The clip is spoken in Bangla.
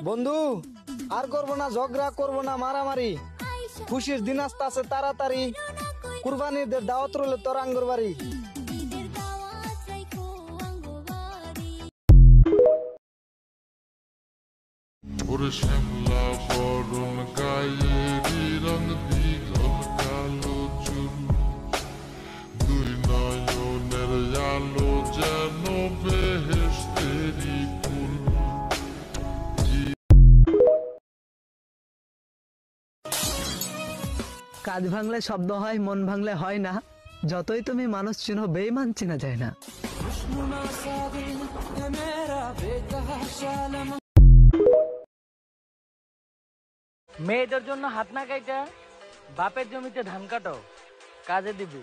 বন্ধু আর করবো না, ঝগড়া করবো না, মারামারি। খুশির দিন আসতে আছে তাড়াতাড়ি, কুরবানির দাওয়াত রইল তোর আঙ্গুর বাড়ি। ওরে শ্যামলা বরণ গায়েরি রং দ্বিগল কালো চুল, দুই নয়নের আলো যেন বেহেশতেরি ফুল। কাজ ভাঙলে শব্দ হয়, মন ভাঙলে হয় না। যতই তুমি মানুষ চিনো, বেঈমান চিনা যায় না। মেয়েদের জন্য হাত না কাইটা বাপের জমিতে ধান কাটো, কাজে দিবি।